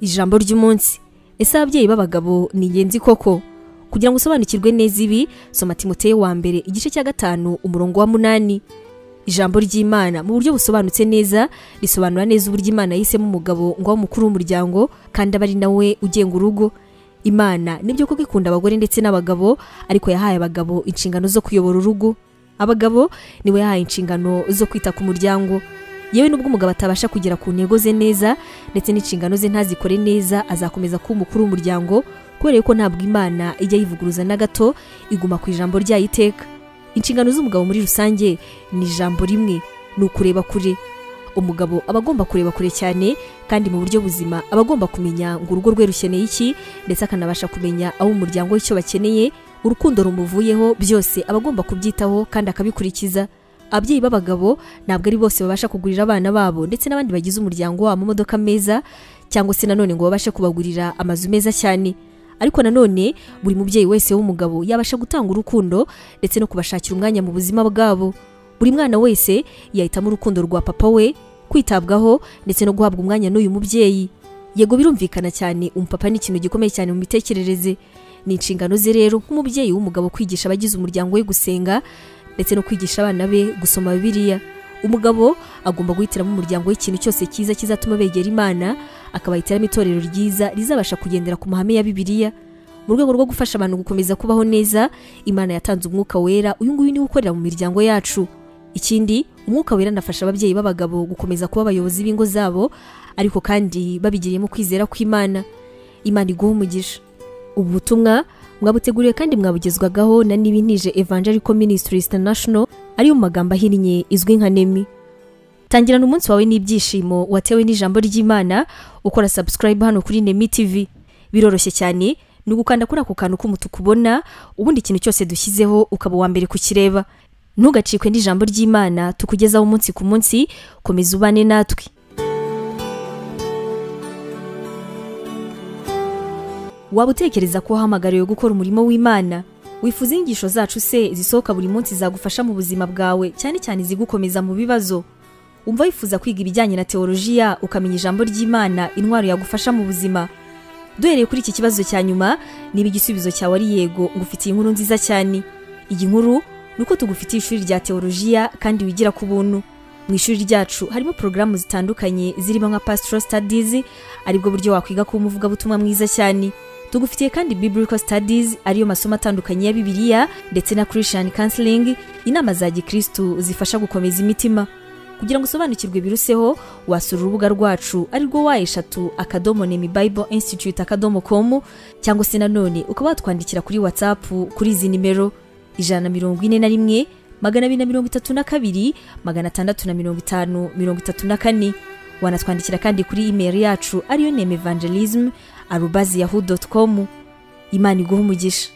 Ijambo ry'umunsi. Ese ababyeyi b'abagabo ni ingenzi koko? Kugira ngo usobanukirwe neza ibi, soma Timoteyo wa mbere igice cya 5 umurongo wa 8. Ijambo ry'Imana mu buryo busobanutse neza risobanura neza uburyo Imana yisemo umugabo ngo w'umukuru w'umuryango kandi abari nawe ugenga urugo. Imana nibyo koko ikunda abagore ndetse n'abagabo, ariko yahaye abagabo inshingano zo kuyobora urugo. Abagabo niwe yahaye inshingano zo kwita ku muryango. Yewe nubwo umugabo atabasha kugera ku ntego ze neza ndetse n'inshingano ze ntazikore neza, azakomeza kuba umukuru w'umuryango kubera ko ntabwo Imana ijya yivuguruza na gato, iguma ku ijambo ryayo iteka. Inshingano z'umugabo muri rusange ni ijambo rimwe, ni ukureba kure. Umugabo aba agomba kureba kure cyane, kandi mu buryo buzima aba agomba kumenya ngo urugo rwe rukeneye iki, ndetse akanabasha kumenya aho umuryango w'icyo bakeneye, urukundo rumuvuyeho, byose aba agomba kubyitaho kandi akabikurikiza. Ababyeyi b'abagabo ntabwo ari bose babasha kugurira abana babo ndetse n'abandi bagize umuryango wabo amamodoka meza, cyangwa se nanone ngo babashe kubagurira amazu meza cyane. Ariko nanone buri mubyeyi wese w'umugabo yabasha gutanga urukundo ndetse no kubashakira umwanya mu buzima bwabo. Buri mwana wese yahitamo urukundo rwa papa we, kwitabwaho ndetse no guhabwa umwanya n'uyu mubyeyi. Yego birumvikana cyane, umupapa ni ikintu gikomeye cyane mu mitekerereze. Ni inshingano ze rero nk'umubyeyi w'umugabo kwigisha abagize umuryango we gusenga ndetse no kwigisha abana be gusoma Bibiliya. Umugabo agomba guhitiramo umuryango w'ikintu cyose cyiza kizatuma begera Imana, akabahitiramo itorero ryiza rizabasha kugendera ku mahame ya Bibiliya. Mu rwego rwo gufasha abantu gukomeza kubaho neza, Imana yatanze umwuka wera, uyu nguyu ni gukorera mu miryango yacu. Ikindi, umwuka wera anafasha ababyeyi b'abagabo gukomeza kuba abayobozi b'ingo zabo, ariko kandi babigiriyemo kwizera kw'Imana. Imana iguha umugisha. Ubu butumwa mwabuteguriwe kandi mwabugezwagaho na Nibintije Evangelical Ministries International, ari mu magambo ahinnye izwi nka NEMI. Tangirana umunsi wawe n'ibyishimo watewe n'ijambo ry'Imana, ukora subscribe hano kuri NEMI TV. Biroroshye cyane, ni ugukanda kuri ako kantu k'umutuku ubona, ubundi ikintu cyose dushyizeho ukaba uwa mbere kukireba. Ntugacikwe n'ijambo ry'Imana tukugezaho umunsi ku munsi, komeza ubane natwe. Waba utekereza ko wahamagariwe gukora umurimo w'Imana? Wifuza inyigisho zacu se zisohoka buri munsi zagufasha mu buzima bwawe, cyane cyane zigukomeza mu bibazo? Umva wifuza kwiga ibijyanye na teolojiya, ukamenya ijambo ry'Imana, intwaro yagufasha mu buzima? Duhereye kuri iki kibazo cya nyuma, niba igisubizo cyawe ari yego, ngufitiye inkuru nziza cyane. Iyi nkuru nuko tugufitiye ishuri rya teolojiya kandi wigira ku buntu. Mu ishuri ryacu harimo porogaramu zitandukanye zirimo nka Pastoral Studies, aribwo buryo wakwiga kuba umuvugabutumwa mwiza cyane. Tugufitiye kandi Biblical Studies, ariyo masomo atandukanye ya Bibiliya, ndetse na Christian Counseling, inama za Gikristo zifasha gukomeza imitima. Kugira ngo usobanukirwe biruseho, wasura urubuga rwacu arirwo wa@nemibibleinstitute.com, cyangwa se nanone ukaba watwandikira kuri WhatsApp kuri izi nimero 141 232 650 34. Wanatwandikira kandi kuri email yacu ariyo nemevangelism@yahoo.com. Imana iguha umugisha.